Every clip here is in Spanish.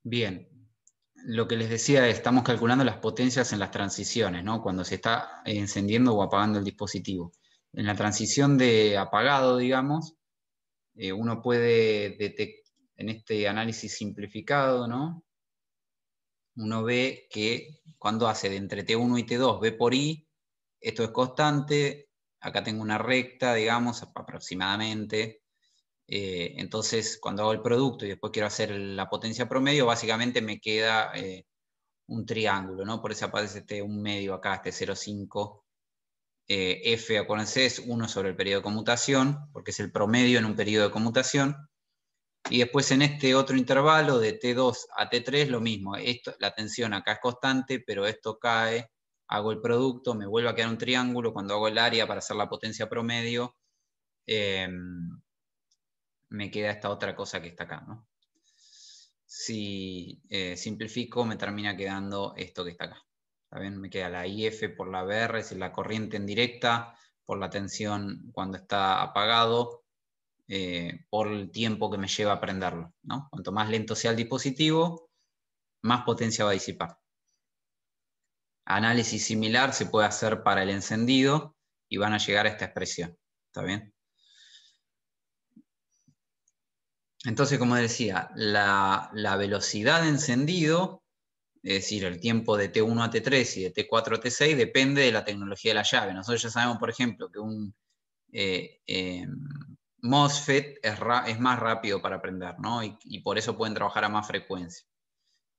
Bien, lo que les decía es, estamos calculando las potencias en las transiciones, ¿no? Cuando se está encendiendo o apagando el dispositivo. En la transición de apagado, digamos, uno puede detectar, en este análisis simplificado, ¿no? Uno ve que cuando hace de entre T1 y T2, B por I, esto es constante, acá tengo una recta, digamos, aproximadamente. Entonces, cuando hago el producto y después quiero hacer la potencia promedio, básicamente me queda un triángulo, ¿no? Por eso aparece este un medio acá, este 0,5. F, acuérdense, es 1 sobre el periodo de conmutación, porque es el promedio en un periodo de conmutación. Y después en este otro intervalo de T2 a T3 lo mismo. La tensión acá es constante, pero esto cae, hago el producto, me vuelve a quedar un triángulo. Cuando hago el área para hacer la potencia promedio, me queda esta otra cosa que está acá, ¿no? Si simplifico, me termina quedando esto que está acá. ¿Está bien? Me queda la IF por la BR, es decir, la corriente en directa, por la tensión cuando está apagado, por el tiempo que me lleva a prenderlo, ¿no? Cuanto más lento sea el dispositivo, más potencia va a disipar. Análisis similar se puede hacer para el encendido y van a llegar a esta expresión. ¿Está bien? Entonces, como decía, la velocidad de encendido, es decir, el tiempo de T1 a T3 y de T4 a T6, depende de la tecnología de la llave. Nosotros ya sabemos, por ejemplo, que un MOSFET es más rápido para prender, ¿no? Y por eso pueden trabajar a más frecuencia.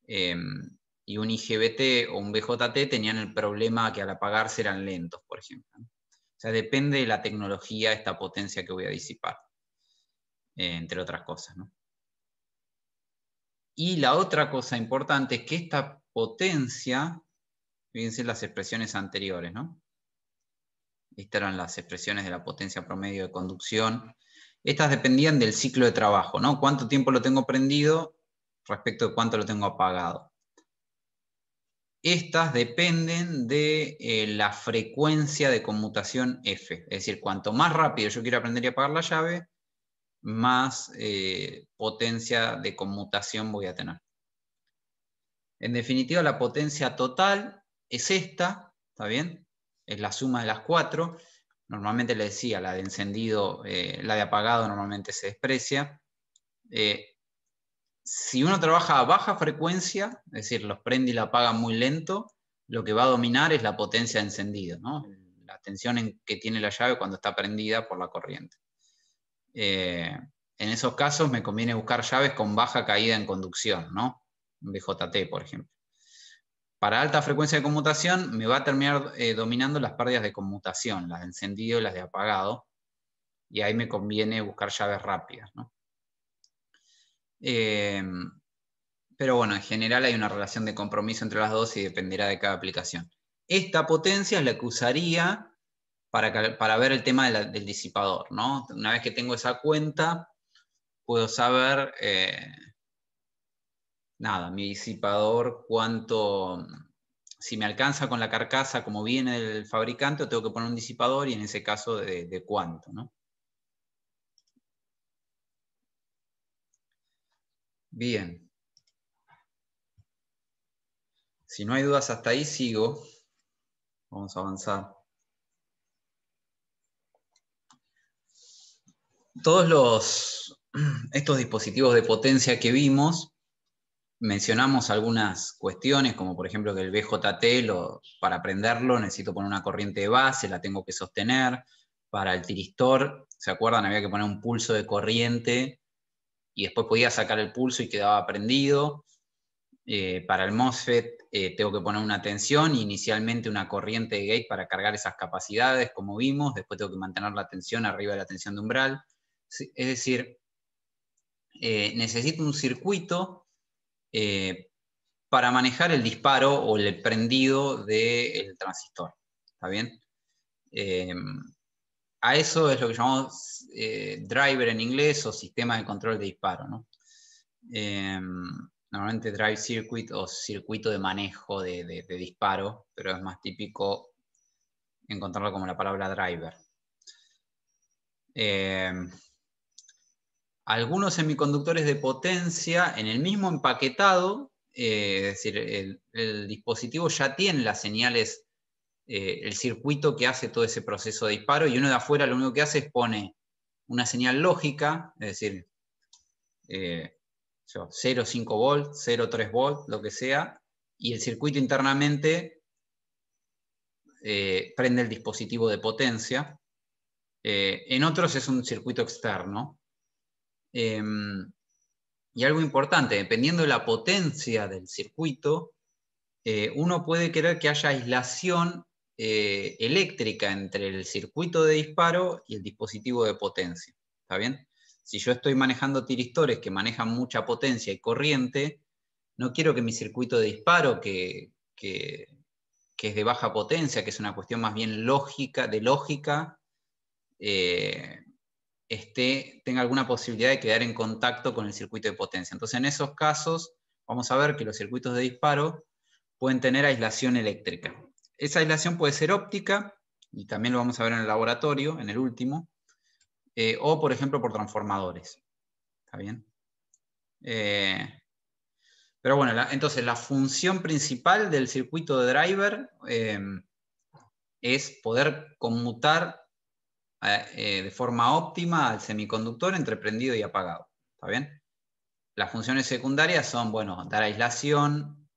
Y un IGBT o un BJT tenían el problema que al apagarse eran lentos, por ejemplo. O sea, depende de la tecnología, esta potencia que voy a disipar, entre otras cosas, ¿no? Y la otra cosa importante es que esta potencia, fíjense las expresiones anteriores, ¿no? Estas eran las expresiones de la potencia promedio de conducción. Estas dependían del ciclo de trabajo, ¿no? Cuánto tiempo lo tengo prendido respecto de cuánto lo tengo apagado. Estas dependen de la frecuencia de conmutación F. Es decir, cuanto más rápido yo quiero aprender y apagar la llave, más potencia de conmutación voy a tener. En definitiva, la potencia total es esta, ¿está bien? Es la suma de las cuatro. Normalmente le decía, la de encendido, la de apagado normalmente se desprecia. Si uno trabaja a baja frecuencia, es decir, los prende y la apaga muy lento, lo que va a dominar es la potencia de encendido, ¿no? La tensión que tiene la llave cuando está prendida por la corriente. En esos casos me conviene buscar llaves con baja caída en conducción, ¿no? Un BJT, por ejemplo. Para alta frecuencia de conmutación me va a terminar dominando las pérdidas de conmutación, las de encendido y las de apagado, y ahí me conviene buscar llaves rápidas, ¿no? Pero bueno, en general hay una relación de compromiso entre las dos y dependerá de cada aplicación. Esta potencia es la que usaría para ver el tema del disipador, ¿no? Una vez que tengo esa cuenta, puedo saber, nada, mi disipador, cuánto, si me alcanza con la carcasa como viene del fabricante, o tengo que poner un disipador y en ese caso de cuánto, ¿no? Bien. Si no hay dudas hasta ahí, sigo. Vamos a avanzar. Todos estos dispositivos de potencia que vimos, mencionamos algunas cuestiones, como por ejemplo que el BJT, para prenderlo necesito poner una corriente de base, la tengo que sostener. Para el tiristor, ¿se acuerdan? Había que poner un pulso de corriente y después podía sacar el pulso y quedaba prendido. Para el MOSFET tengo que poner una tensión, inicialmente una corriente de gate para cargar esas capacidades, como vimos, después tengo que mantener la tensión arriba de la tensión de umbral. Es decir, necesito un circuito para manejar el disparo o el prendido del transistor. ¿Está bien? A eso es lo que llamamos driver en inglés o sistema de control de disparo, ¿no? Normalmente drive circuit o circuito de manejo de disparo, pero es más típico encontrarlo como la palabra driver. algunos semiconductores de potencia en el mismo empaquetado, es decir, el dispositivo ya tiene las señales, el circuito que hace todo ese proceso de disparo, y uno de afuera lo único que hace es pone una señal lógica, es decir, 0,5 volt, 0,3 volt, lo que sea, y el circuito internamente prende el dispositivo de potencia. En otros es un circuito externo. Y algo importante, dependiendo de la potencia del circuito, uno puede querer que haya aislación eléctrica entre el circuito de disparo y el dispositivo de potencia. ¿Está bien? Si yo estoy manejando tiristores que manejan mucha potencia y corriente, no quiero que mi circuito de disparo, que es de baja potencia, que es una cuestión más bien lógica, tenga alguna posibilidad de quedar en contacto con el circuito de potencia. Entonces, en esos casos, vamos a ver que los circuitos de disparo pueden tener aislación eléctrica. Esa aislación puede ser óptica, y también lo vamos a ver en el laboratorio, en el último, o, por ejemplo, por transformadores. ¿Está bien? Pero bueno, entonces la función principal del circuito de driver es poder conmutar de forma óptima al semiconductor entre prendido y apagado. ¿Está bien? Las funciones secundarias son, bueno, dar aislación,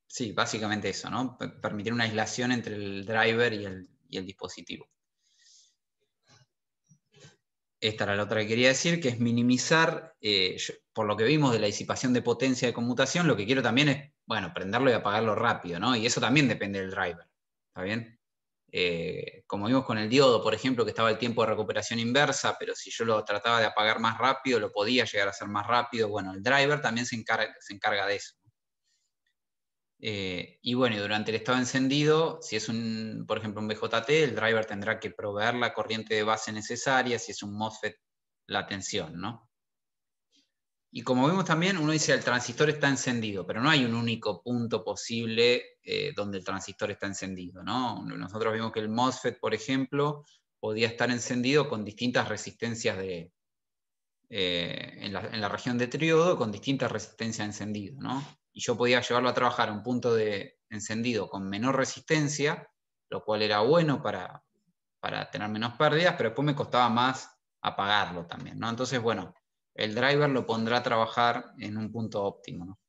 sí, básicamente eso, ¿no? Permitir una aislación entre el driver y el dispositivo. Esta era la otra que quería decir, que es minimizar, por lo que vimos de la disipación de potencia de conmutación, lo que quiero también es, bueno, prenderlo y apagarlo rápido, ¿no? Y eso también depende del driver, ¿está bien? Como vimos con el diodo, por ejemplo, que estaba el tiempo de recuperación inversa, pero si yo lo trataba de apagar más rápido, lo podía llegar a hacer más rápido. Bueno, el driver también se encarga de eso. Y bueno, y durante el estado encendido, si es por ejemplo, un BJT, el driver tendrá que proveer la corriente de base necesaria, si es un MOSFET, la tensión, ¿no? Y como vemos también, uno dice el transistor está encendido, pero no hay un único punto posible donde el transistor está encendido, ¿no? Nosotros vimos que el MOSFET, por ejemplo, podía estar encendido con distintas resistencias en la región de triodo, con distintas resistencias de encendido, ¿no? Y yo podía llevarlo a trabajar a un punto de encendido con menor resistencia, lo cual era bueno para tener menos pérdidas, pero después me costaba más apagarlo también, ¿no? Entonces, bueno, el driver lo pondrá a trabajar en un punto óptimo, ¿no?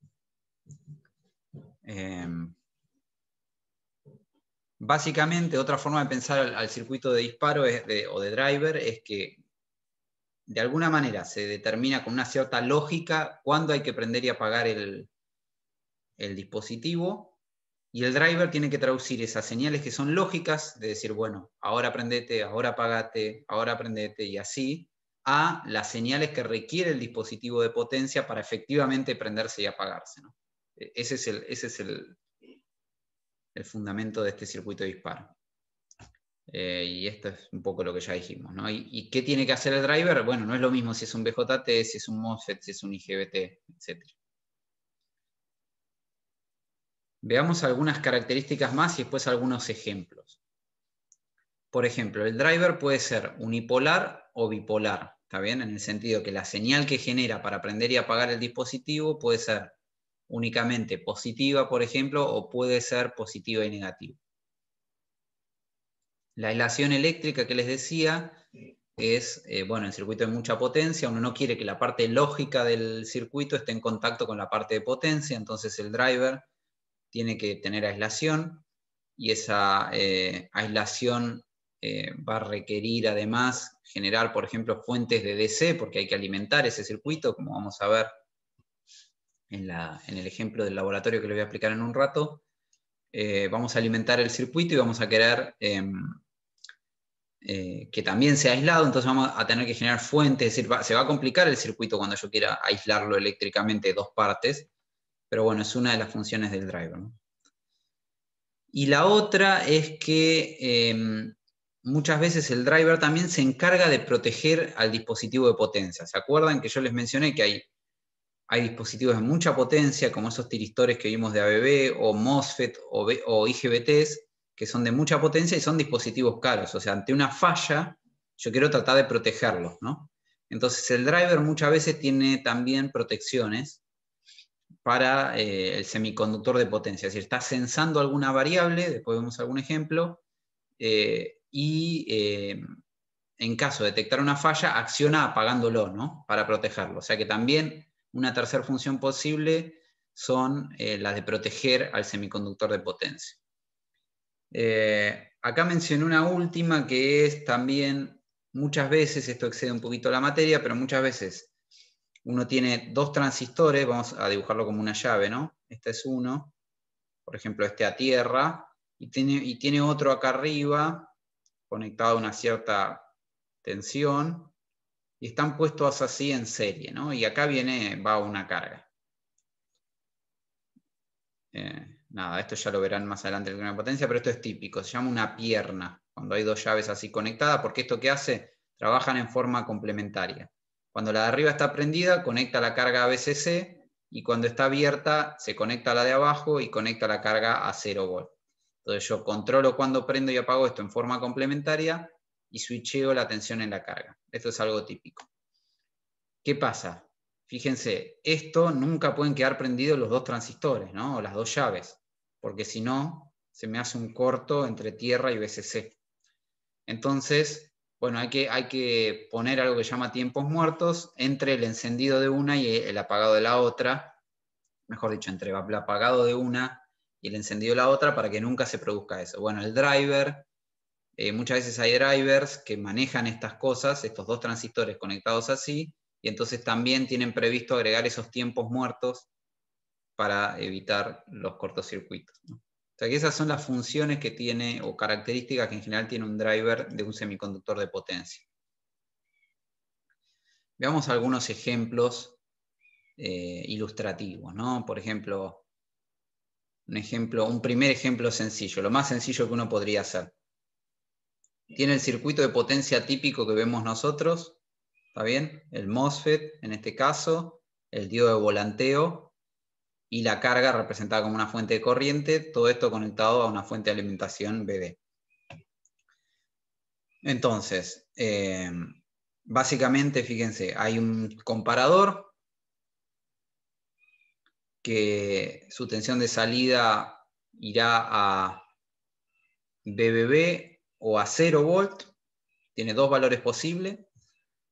Básicamente, otra forma de pensar al circuito de disparo o de driver es que de alguna manera se determina con una cierta lógica cuándo hay que prender y apagar el dispositivo, y el driver tiene que traducir esas señales que son lógicas, de decir, bueno, ahora prendete, ahora apagate, ahora prendete, y así, a las señales que requiere el dispositivo de potencia para efectivamente prenderse y apagarse, ¿no? Ese es el fundamento de este circuito de disparo. Y esto es un poco lo que ya dijimos, ¿no? ¿Y qué tiene que hacer el driver? Bueno, no es lo mismo si es un BJT, si es un MOSFET, si es un IGBT, etc. Veamos algunas características más y después algunos ejemplos. Por ejemplo, el driver puede ser unipolar o bipolar, ¿está bien? En el sentido que la señal que genera para prender y apagar el dispositivo puede ser únicamente positiva, por ejemplo, o puede ser positiva y negativa. La aislación eléctrica que les decía es, bueno, el circuito de mucha potencia, uno no quiere que la parte lógica del circuito esté en contacto con la parte de potencia, entonces el driver tiene que tener aislación, y esa aislación va a requerir además generar, por ejemplo, fuentes de DC, porque hay que alimentar ese circuito, como vamos a ver en el ejemplo del laboratorio que les voy a explicar en un rato. Vamos a alimentar el circuito y vamos a querer que también sea aislado, entonces vamos a tener que generar fuentes, es decir, se va a complicar el circuito cuando yo quiera aislarlo eléctricamente de dos partes, pero bueno, es una de las funciones del driver, ¿no? Y la otra es que muchas veces el driver también se encarga de proteger al dispositivo de potencia. ¿Se acuerdan que yo les mencioné que hay dispositivos de mucha potencia, como esos tiristores que vimos de ABB, o MOSFET, o IGBTs, que son de mucha potencia y son dispositivos caros? O sea, ante una falla, yo quiero tratar de protegerlos, ¿no? Entonces el driver muchas veces tiene también protecciones para el semiconductor de potencia, es decir, está censando alguna variable, después vemos algún ejemplo, en caso de detectar una falla, acciona apagándolo, ¿no? Para protegerlo. O sea que también una tercera función posible son las de proteger al semiconductor de potencia. Acá mencioné una última que es también, muchas veces, esto excede un poquito la materia, pero muchas veces uno tiene dos transistores, vamos a dibujarlo como una llave, ¿no? Este es uno, por ejemplo, este a tierra, y tiene otro acá arriba, conectado a una cierta tensión, y están puestos así en serie, ¿no? Y acá va una carga. Nada, esto ya lo verán más adelante en la potencia, pero esto es típico, se llama una pierna, cuando hay dos llaves así conectadas, porque esto que hace, trabajan en forma complementaria. Cuando la de arriba está prendida, conecta la carga a VCC, y cuando está abierta, se conecta a la de abajo y conecta la carga a 0 volt. Entonces yo controlo cuando prendo y apago esto en forma complementaria, y switcheo la tensión en la carga. Esto es algo típico. ¿Qué pasa? Fíjense, esto nunca pueden quedar prendidos los dos transistores, ¿no? O las dos llaves, porque si no, se me hace un corto entre tierra y VCC. Entonces, bueno, hay que poner algo que se llama tiempos muertos entre el encendido de una y el apagado de la otra, mejor dicho, entre el apagado de una y el encendido de la otra, para que nunca se produzca eso. Bueno, el driver, muchas veces hay drivers que manejan estas cosas, estos dos transistores conectados así, y entonces también tienen previsto agregar esos tiempos muertos para evitar los cortocircuitos, ¿no? O sea que esas son las funciones que tiene, o características que en general tiene un driver de un semiconductor de potencia. Veamos algunos ejemplos ilustrativos, ¿no? Por ejemplo, un primer ejemplo sencillo, lo más sencillo que uno podría hacer. Tiene el circuito de potencia típico que vemos nosotros, ¿está bien? El MOSFET, en este caso, el diodo de volanteo, y la carga representada como una fuente de corriente, todo esto conectado a una fuente de alimentación BD. Entonces, básicamente, fíjense, hay un comparador que su tensión de salida irá a BBB o a 0 volt, tiene dos valores posibles,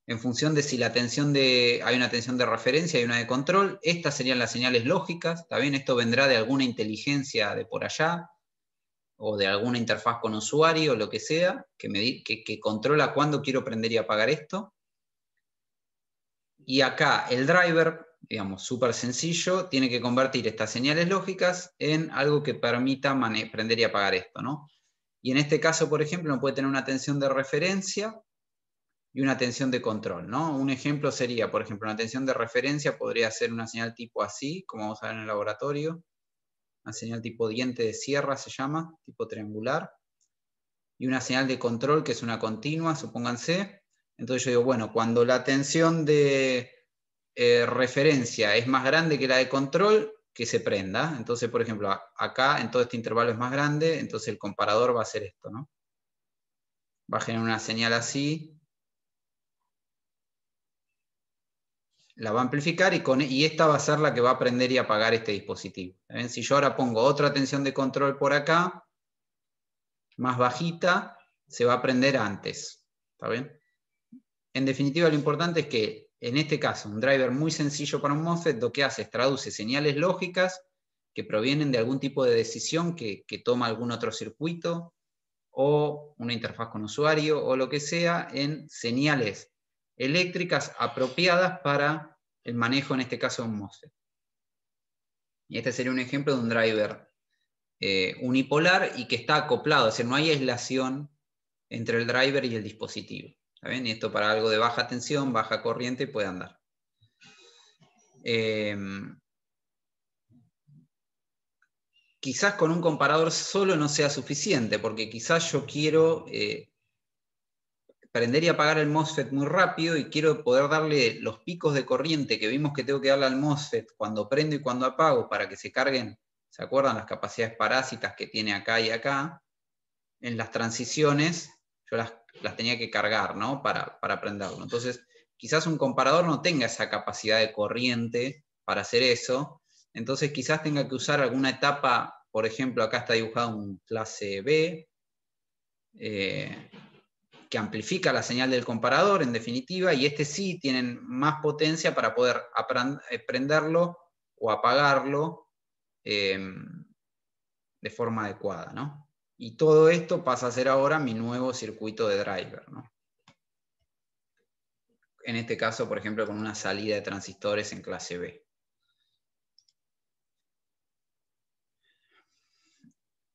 en función de si hay una tensión de referencia y una de control. Estas serían las señales lógicas, ¿está bien? Esto vendrá de alguna inteligencia de por allá, o de alguna interfaz con usuario, o lo que sea, que controla cuándo quiero prender y apagar esto. Y acá el driver, digamos, súper sencillo, tiene que convertir estas señales lógicas en algo que permita prender y apagar esto, ¿no? Y en este caso, por ejemplo, uno puede tener una tensión de referencia y una tensión de control, ¿no? Un ejemplo sería, por ejemplo, una tensión de referencia podría ser una señal tipo así, como vamos a ver en el laboratorio, una señal tipo diente de sierra se llama, tipo triangular, y una señal de control que es una continua, supónganse. Entonces yo digo, bueno, cuando la tensión de referencia es más grande que la de control, que se prenda. Entonces, por ejemplo, acá en todo este intervalo es más grande, entonces el comparador va a hacer esto, ¿no? Va a generar una señal así, la va a amplificar y esta va a ser la que va a prender y apagar este dispositivo. ¿Ven? Si yo ahora pongo otra tensión de control por acá, más bajita, se va a prender antes. ¿Está bien? En definitiva, lo importante es que, en este caso, un driver muy sencillo para un MOSFET, lo que hace es traduce señales lógicas que provienen de algún tipo de decisión que toma algún otro circuito, o una interfaz con usuario, o lo que sea, en señales eléctricas apropiadas para el manejo, en este caso, de un MOSFET. Y este sería un ejemplo de un driver unipolar y que está acoplado, es decir, no hay aislación entre el driver y el dispositivo. ¿Está bien? Y esto para algo de baja tensión, baja corriente puede andar. Quizás con un comparador solo no sea suficiente, porque quizás yo quiero prender y apagar el MOSFET muy rápido y quiero poder darle los picos de corriente que vimos que tengo que darle al MOSFET cuando prendo y cuando apago para que se carguen, ¿se acuerdan? Las capacidades parásitas que tiene acá y acá, en las transiciones, yo las tenía que cargar, ¿no? Para prenderlo. Entonces, quizás un comparador no tenga esa capacidad de corriente para hacer eso, entonces quizás tenga que usar alguna etapa, por ejemplo, acá está dibujado un clase B, que amplifica la señal del comparador, en definitiva, y este sí tienen más potencia para poder prenderlo o apagarlo de forma adecuada, ¿no? Y todo esto pasa a ser ahora mi nuevo circuito de driver, ¿no? En este caso, por ejemplo, con una salida de transistores en clase B.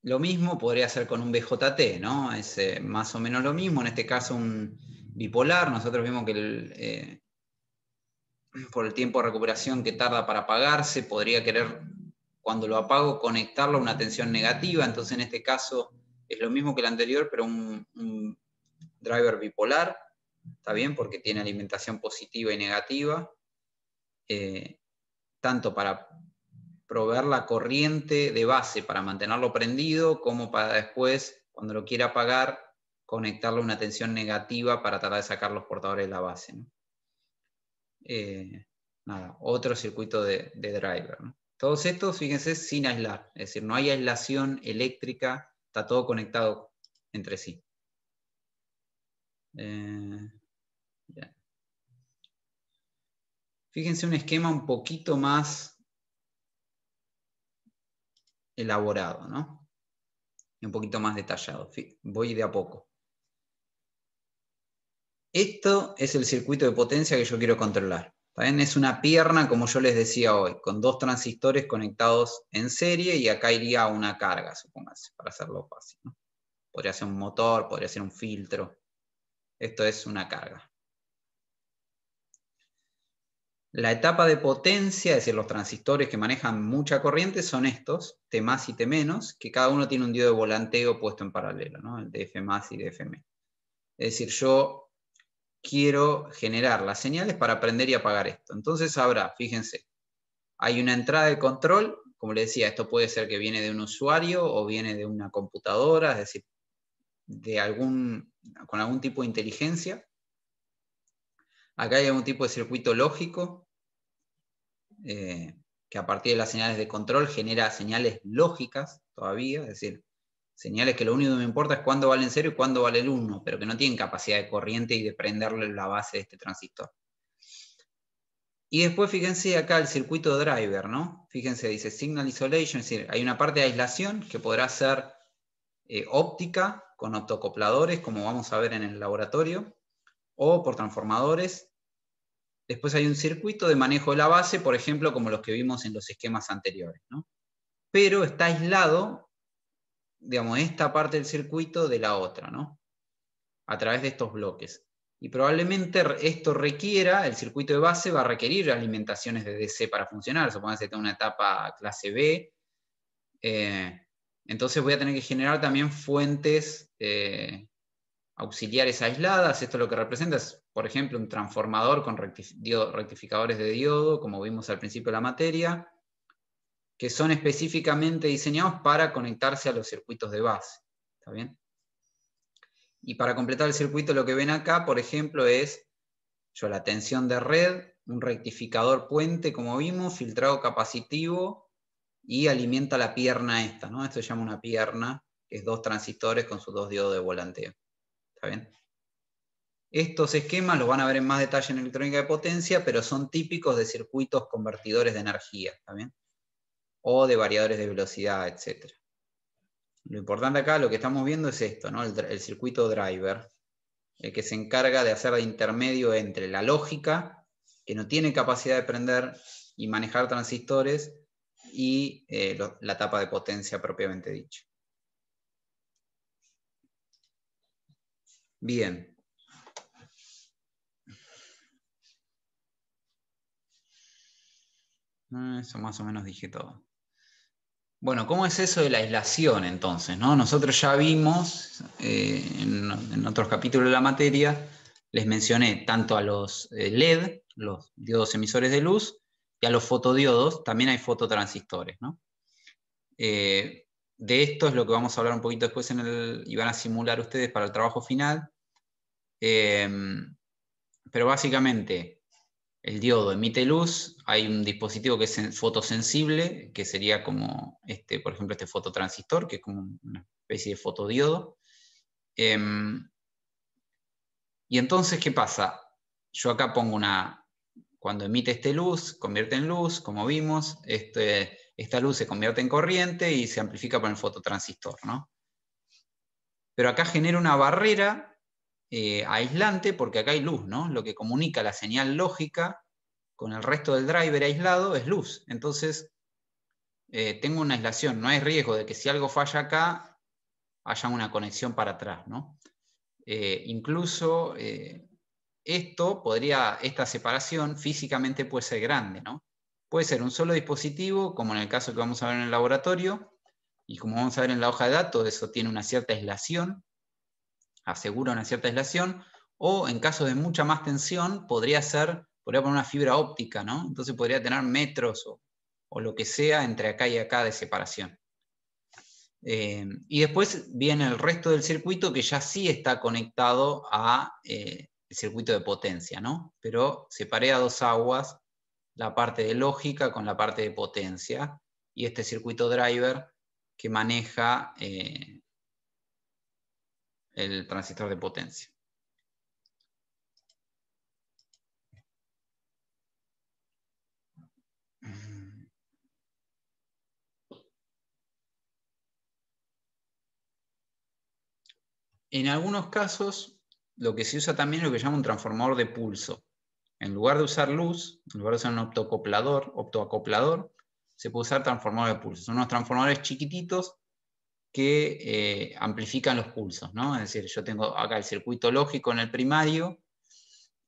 Lo mismo podría ser con un BJT, ¿no? Es más o menos lo mismo, en este caso un bipolar. Nosotros vimos que por el tiempo de recuperación que tarda para apagarse, podría querer, cuando lo apago, conectarlo a una tensión negativa. Entonces, en este caso, es lo mismo que el anterior, pero un driver bipolar, ¿está bien? Porque tiene alimentación positiva y negativa, tanto para proveer la corriente de base para mantenerlo prendido, como para después, cuando lo quiera apagar, conectarlo a una tensión negativa para tratar de sacar los portadores de la base, ¿no? Nada, otro circuito de driver, ¿no? Todos estos, fíjense, sin aislar, es decir, no hay aislación eléctrica, está todo conectado entre sí. Fíjense un esquema un poquito más elaborado, ¿no? Y un poquito más detallado. Voy de a poco. Esto es el circuito de potencia que yo quiero controlar. ¿También? Es una pierna, como yo les decía hoy, con dos transistores conectados en serie, y acá iría una carga, supóngase, para hacerlo fácil, ¿no? Podría ser un motor, podría ser un filtro. Esto es una carga. La etapa de potencia, es decir, los transistores que manejan mucha corriente, son estos, T más y T menos, que cada uno tiene un diodo de volanteo puesto en paralelo, ¿no? El DF más y DF menos. Es decir, yo quiero generar las señales para prender y apagar esto. Entonces habrá, fíjense, hay una entrada de control, como les decía, esto puede ser que viene de un usuario o viene de una computadora, es decir, con algún tipo de inteligencia. Acá hay algún tipo de circuito lógico, que a partir de las señales de control genera señales lógicas todavía, es decir, señales que lo único que me importa es cuándo vale el 0 y cuándo vale el 1, pero que no tienen capacidad de corriente y de prenderle la base de este transistor. Y después fíjense acá el circuito driver, ¿no? Fíjense, dice signal isolation, es decir, hay una parte de aislación que podrá ser óptica, con optocopladores, como vamos a ver en el laboratorio, o por transformadores. Después hay un circuito de manejo de la base, por ejemplo, como los que vimos en los esquemas anteriores, ¿no? Pero está aislado, digamos, esta parte del circuito de la otra, ¿no? A través de estos bloques. Y probablemente esto requiera, el circuito de base va a requerir alimentaciones de DC para funcionar. Supongamos que tengo una etapa clase B. Entonces voy a tener que generar también fuentes auxiliares aisladas. Esto lo que representa es, por ejemplo, un transformador con rectificadores de diodo, como vimos al principio de la materia, que son específicamente diseñados para conectarse a los circuitos de base. ¿Está bien? Y para completar el circuito, lo que ven acá, por ejemplo, es la tensión de red, un rectificador puente, como vimos, filtrado capacitivo, y alimenta la pierna esta, ¿no? Esto se llama una pierna, que es dos transistores con sus dos diodos de volanteo. ¿Está bien? Estos esquemas los van a ver en más detalle en electrónica de potencia, pero son típicos de circuitos convertidores de energía, ¿está bien? O de variadores de velocidad, etc. Lo importante acá, lo que estamos viendo es esto, ¿no? El circuito driver, el que se encarga de hacer de intermedio entre la lógica, que no tiene capacidad de prender y manejar transistores, y la etapa de potencia propiamente dicha. Bien. Eso más o menos dije todo. Bueno, ¿cómo es eso de la aislación entonces, ¿no? Nosotros ya vimos en otros capítulos de la materia, les mencioné tanto a los LED, los diodos emisores de luz, y a los fotodiodos, también hay fototransistores, ¿no? de esto es lo que vamos a hablar un poquito después y van a simular ustedes para el trabajo final. Pero básicamente el diodo emite luz, hay un dispositivo que es fotosensible, que sería como, por ejemplo, este fototransistor, que es como una especie de fotodiodo. Y entonces, ¿qué pasa? Yo acá pongo cuando emite luz, convierte en luz, como vimos, esta luz se convierte en corriente y se amplifica por el fototransistor, ¿no? Pero acá genera una barrera aislante porque acá hay luz, ¿no? Lo que comunica la señal lógica con el resto del driver aislado es luz. Entonces, tengo una aislación, no hay riesgo de que si algo falla acá, haya una conexión para atrás, ¿no? Incluso esta separación físicamente puede ser grande, ¿no? Puede ser un solo dispositivo, como en el caso que vamos a ver en el laboratorio, y como vamos a ver en la hoja de datos, eso tiene una cierta aislación, asegura una cierta aislación, o en caso de mucha más tensión, podría poner una fibra óptica, ¿no? Entonces podría tener metros o lo que sea entre acá y acá de separación. Y después viene el resto del circuito que ya sí está conectado a el circuito de potencia, ¿no? Pero separé a dos aguas la parte de lógica con la parte de potencia y este circuito driver que maneja el transistor de potencia. En algunos casos, lo que se usa también es lo que se llama un transformador de pulso. En lugar de usar luz, en lugar de usar un optoacoplador, se puede usar transformador de pulso. Son unos transformadores chiquititos que amplifican los pulsos, ¿no? Es decir, yo tengo acá el circuito lógico en el primario,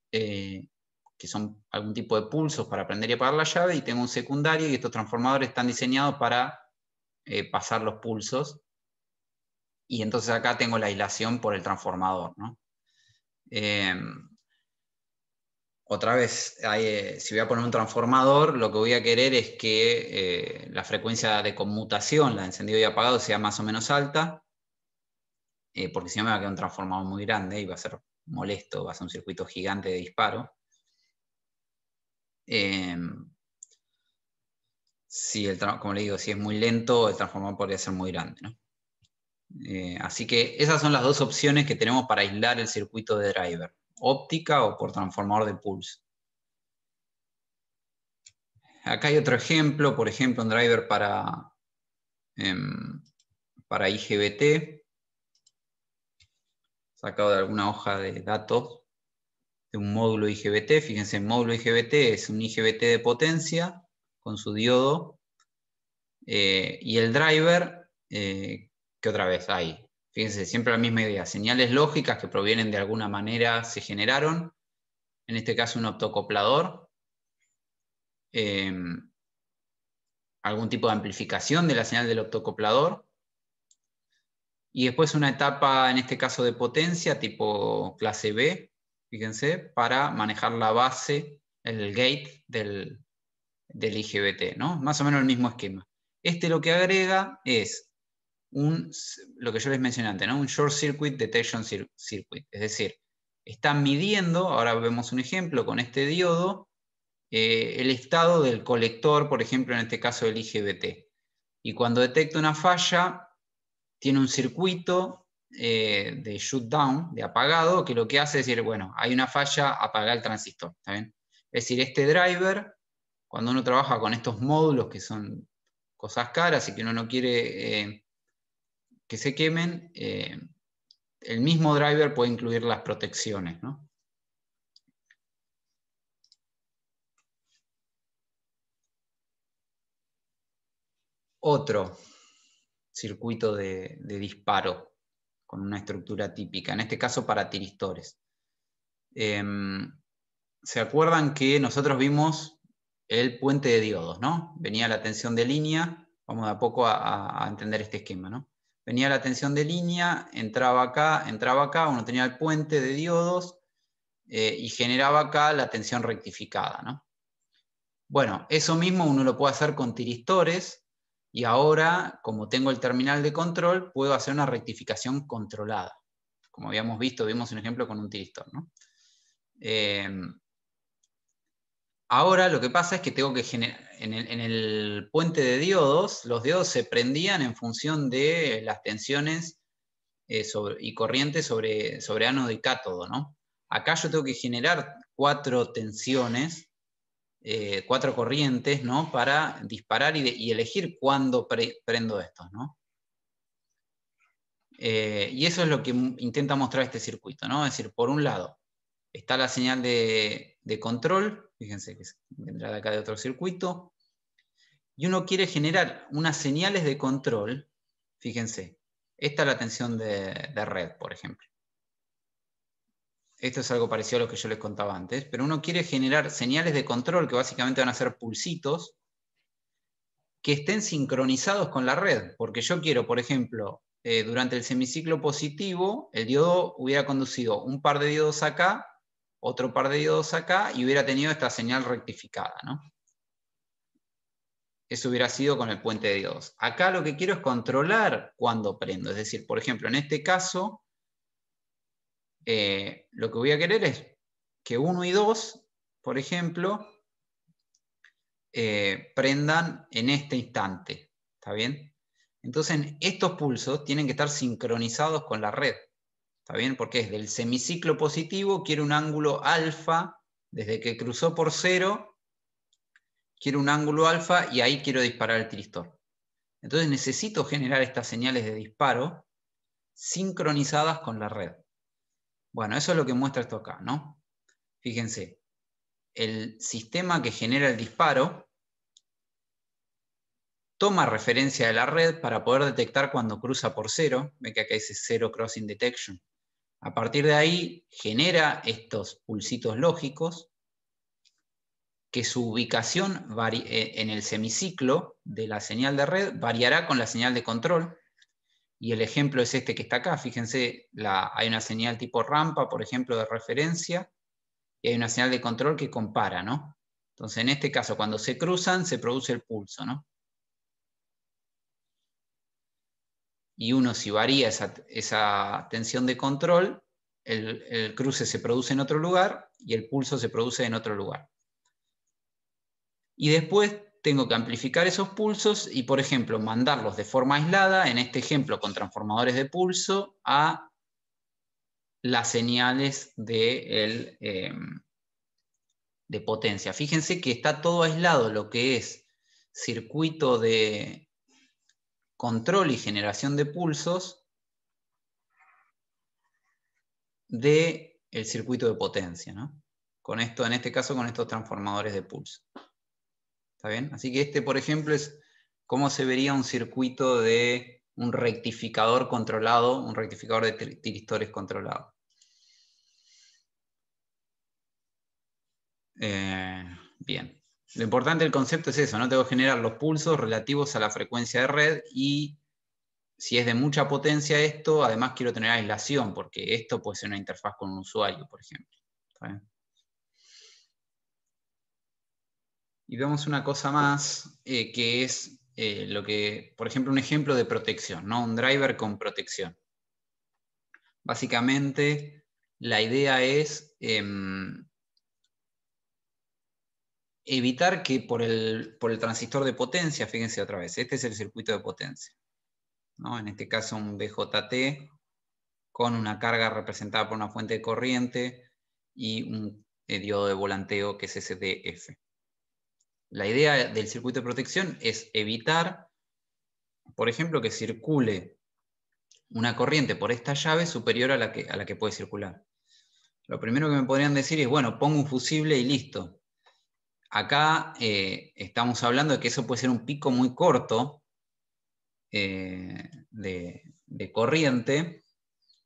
que son algún tipo de pulsos para prender y apagar la llave, y tengo un secundario, y estos transformadores están diseñados para pasar los pulsos. Y entonces acá tengo la aislación por el transformador, ¿no? Otra vez, si voy a poner un transformador, lo que voy a querer es que la frecuencia de conmutación, la de encendido y apagado, sea más o menos alta, porque si no me va a quedar un transformador muy grande y va a ser molesto, va a ser un circuito gigante de disparo. Como le digo, si es muy lento, el transformador podría ser muy grande, ¿no? Así que esas son las dos opciones que tenemos para aislar el circuito de driver, óptica o por transformador de pulso. Acá hay otro ejemplo, por ejemplo, un driver para IGBT, sacado de alguna hoja de datos de un módulo IGBT. Fíjense, el módulo IGBT es un IGBT de potencia con su diodo, y el driver, que otra vez hay. Fíjense, siempre la misma idea, señales lógicas que provienen de alguna manera, se generaron, en este caso un optocoplador, algún tipo de amplificación de la señal del optocoplador, y después una etapa, en este caso de potencia, tipo clase B, fíjense, para manejar la base, el gate del IGBT, ¿no? Más o menos el mismo esquema. Lo que agrega es lo que yo les mencioné antes, ¿no? Un Short Circuit Detection Circuit. Es decir, están midiendo, ahora vemos un ejemplo con este diodo, el estado del colector, por ejemplo, en este caso del IGBT. Y cuando detecta una falla, tiene un circuito de shutdown, de apagado, que lo que hace es decir, bueno, hay una falla, apaga el transistor, ¿está bien? Es decir, este driver, cuando uno trabaja con estos módulos que son cosas caras y que uno no quiere que se quemen, el mismo driver puede incluir las protecciones, ¿no? Otro circuito de disparo con una estructura típica, en este caso para tiristores. ¿Se acuerdan que nosotros vimos el puente de diodos, ¿no? Venía la tensión de línea, vamos de a poco a entender este esquema, ¿no? Venía la tensión de línea, entraba acá, uno tenía el puente de diodos y generaba acá la tensión rectificada, ¿no? Bueno, eso mismo uno lo puede hacer con tiristores, Y ahora, como tengo el terminal de control, puedo hacer una rectificación controlada. Como habíamos visto, vimos un ejemplo con un tiristor, ¿no? Ahora lo que pasa es que tengo que generar, en el puente de diodos, los diodos se prendían en función de las tensiones y corrientes sobre ánodo y cátodo, ¿no? Acá yo tengo que generar 4 tensiones, 4 corrientes, ¿no? Para disparar y elegir cuándo prendo estos, ¿no? Y eso es lo que intenta mostrar este circuito, ¿no? Es decir, por un lado, está la señal de control, fíjense que vendrá de acá de otro circuito, y uno quiere generar unas señales de control, fíjense, esta es la tensión de red, por ejemplo. Esto es algo parecido a lo que yo les contaba antes, pero uno quiere generar señales de control que básicamente van a ser pulsitos que estén sincronizados con la red, porque yo quiero, por ejemplo, durante el semiciclo positivo, el diodo hubiera conducido un par de diodos acá, otro par de diodos acá, y hubiera tenido esta señal rectificada, ¿no? Eso hubiera sido con el puente de diodos. Acá lo que quiero es controlar cuándo prendo, es decir, por ejemplo, en este caso, lo que voy a querer es que 1 y 2, por ejemplo, prendan en este instante, ¿está bien? Entonces estos pulsos tienen que estar sincronizados con la red, ¿está bien? Porque es del semiciclo positivo, quiero un ángulo alfa, desde que cruzó por 0, quiero un ángulo alfa y ahí quiero disparar el tiristor. Entonces necesito generar estas señales de disparo sincronizadas con la red. Bueno, eso es lo que muestra esto acá, ¿no? Fíjense, el sistema que genera el disparo toma referencia de la red para poder detectar cuando cruza por 0. Ve que acá dice 0 crossing detection. A partir de ahí genera estos pulsitos lógicos que su ubicación en el semiciclo de la señal de red variará con la señal de control. Y el ejemplo es este que está acá. Fíjense, hay una señal tipo rampa, por ejemplo, de referencia, y hay una señal de control que compara, ¿no? Entonces, en este caso, cuando se cruzan, se produce el pulso, ¿no? Y uno, si varía esa tensión de control, el cruce se produce en otro lugar y el pulso se produce en otro lugar. Y después tengo que amplificar esos pulsos y, por ejemplo, mandarlos de forma aislada, en este ejemplo con transformadores de pulso, a las señales de potencia. Fíjense que está todo aislado lo que es circuito de control y generación de pulsos del circuito de potencia, ¿no? Con esto, en este caso, con estos transformadores de pulso. ¿Está bien? Así que este, por ejemplo, es cómo se vería un circuito de un rectificador controlado, un rectificador de tiristores controlado. Bien. Lo importante del concepto es eso, ¿no? Tengo que generar los pulsos relativos a la frecuencia de red y si es de mucha potencia esto, además quiero tener aislación, porque esto puede ser una interfaz con un usuario, por ejemplo. ¿Está bien? Y vemos una cosa más, que es lo que, por ejemplo, un ejemplo de protección, ¿no? Un driver con protección. Básicamente, la idea es evitar que por el transistor de potencia, fíjense otra vez, este es el circuito de potencia, ¿no? En este caso un BJT con una carga representada por una fuente de corriente y un diodo de volanteo que es SDF. La idea del circuito de protección es evitar, por ejemplo, que circule una corriente por esta llave superior a la que puede circular. Lo primero que me podrían decir es, bueno, pongo un fusible y listo. Acá estamos hablando de que eso puede ser un pico muy corto de corriente,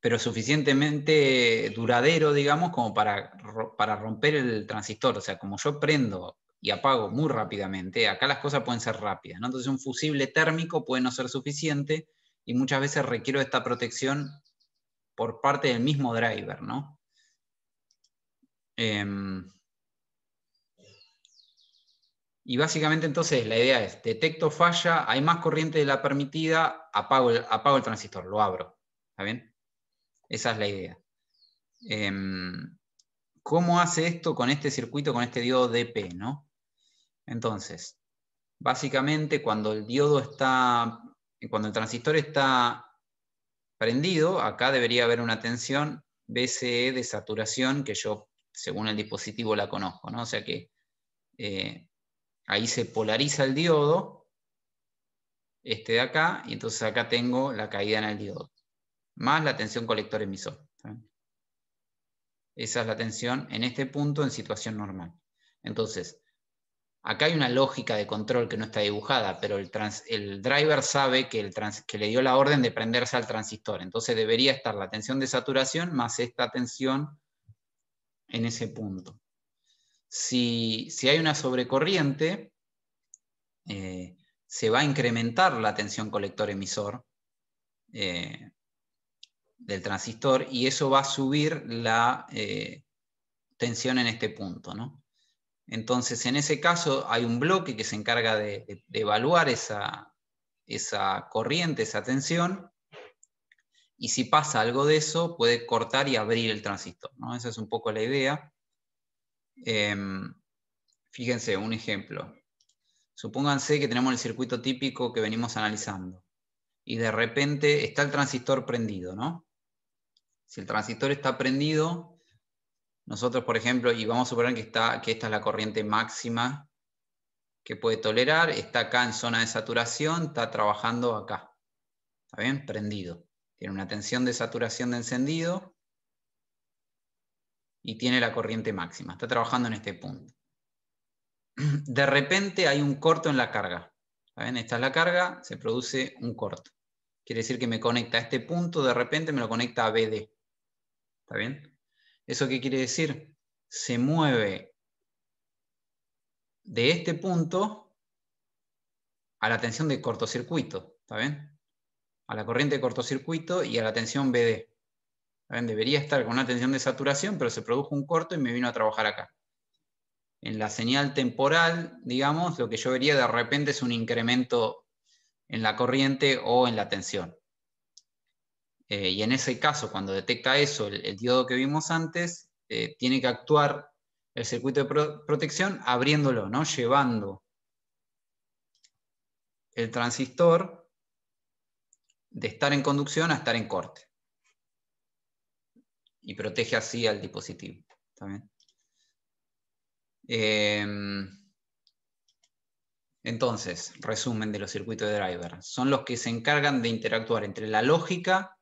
pero suficientemente duradero, digamos, como para romper el transistor. O sea, como yo prendo y apago muy rápidamente, acá las cosas pueden ser rápidas, ¿no? Entonces un fusible térmico puede no ser suficiente y muchas veces requiero esta protección por parte del mismo driver, ¿no? Y básicamente entonces la idea es, detecto falla, hay más corriente de la permitida, apago el transistor, lo abro. ¿Está bien? Esa es la idea. ¿Cómo hace esto con este circuito, con este diodo DP, ¿no? Entonces, básicamente cuando el transistor está prendido, acá debería haber una tensión BCE de saturación que yo, según el dispositivo, la conozco, ¿no? O sea que ahí se polariza el diodo, este de acá, y entonces acá tengo la caída en el diodo, más la tensión colector-emisor. Esa es la tensión en este punto en situación normal. Entonces, acá hay una lógica de control que no está dibujada, pero el driver sabe que le dio la orden de prenderse al transistor. Entonces debería estar la tensión de saturación más esta tensión en ese punto. Si hay una sobrecorriente, se va a incrementar la tensión colector-emisor del transistor y eso va a subir la tensión en este punto, ¿no? Entonces, en ese caso, hay un bloque que se encarga de evaluar esa corriente, esa tensión, y si pasa algo de eso, puede cortar y abrir el transistor, ¿no? Esa es un poco la idea. Fíjense, un ejemplo. Supónganse que tenemos el circuito típico que venimos analizando, y de repente está el transistor prendido, ¿no? Si el transistor está prendido, nosotros, por ejemplo, y vamos a suponer que esta es la corriente máxima que puede tolerar, está acá en zona de saturación, está trabajando acá. ¿Está bien? Prendido. Tiene una tensión de saturación de encendido y tiene la corriente máxima. Está trabajando en este punto. De repente hay un corto en la carga. ¿Está bien? Esta es la carga, se produce un corto. Quiere decir que me conecta a este punto, de repente me lo conecta a BD. ¿Está bien? ¿Eso qué quiere decir? Se mueve de este punto a la tensión de cortocircuito. ¿Está bien? A la corriente de cortocircuito y a la tensión BD. Debería estar con una tensión de saturación, pero se produjo un corto y me vino a trabajar acá. En la señal temporal, digamos, lo que yo vería de repente es un incremento en la corriente o en la tensión. Y en ese caso, cuando detecta eso, el diodo que vimos antes, tiene que actuar el circuito de protección abriéndolo, ¿no? Llevando el transistor de estar en conducción a estar en corte. Y protege así al dispositivo. ¿Está bien? Entonces, resumen de los circuitos de driver. Son los que se encargan de interactuar entre la lógica.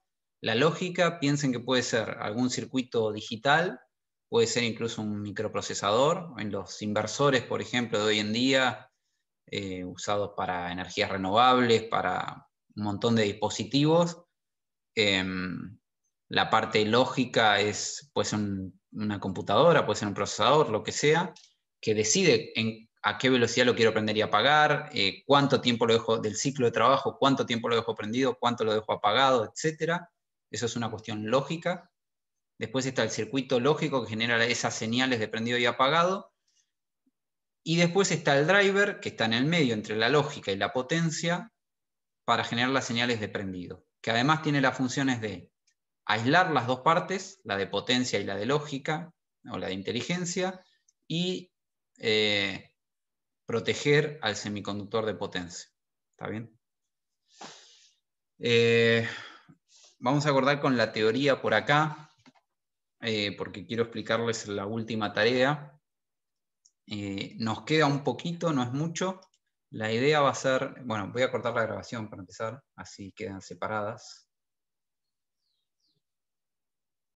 La lógica, piensen que puede ser algún circuito digital, puede ser incluso un microprocesador. En los inversores, por ejemplo, de hoy en día, usados para energías renovables, para un montón de dispositivos. La parte lógica puede ser una computadora, puede ser un procesador, lo que sea, que decide a qué velocidad lo quiero prender y apagar, cuánto tiempo lo dejo del ciclo de trabajo, cuánto tiempo lo dejo prendido, cuánto lo dejo apagado, etc. Eso es una cuestión lógica. Después está el circuito lógico que genera esas señales de prendido y apagado. Y después está el driver, que está en el medio entre la lógica y la potencia, para generar las señales de prendido, que además tiene las funciones de aislar las dos partes, la de potencia y la de lógica, o la de inteligencia, y proteger al semiconductor de potencia. ¿Está bien? Vamos a acordar con la teoría por acá, porque quiero explicarles la última tarea. Nos queda un poquito, no es mucho. La idea va a ser, bueno, voy a cortar la grabación para empezar, así quedan separadas.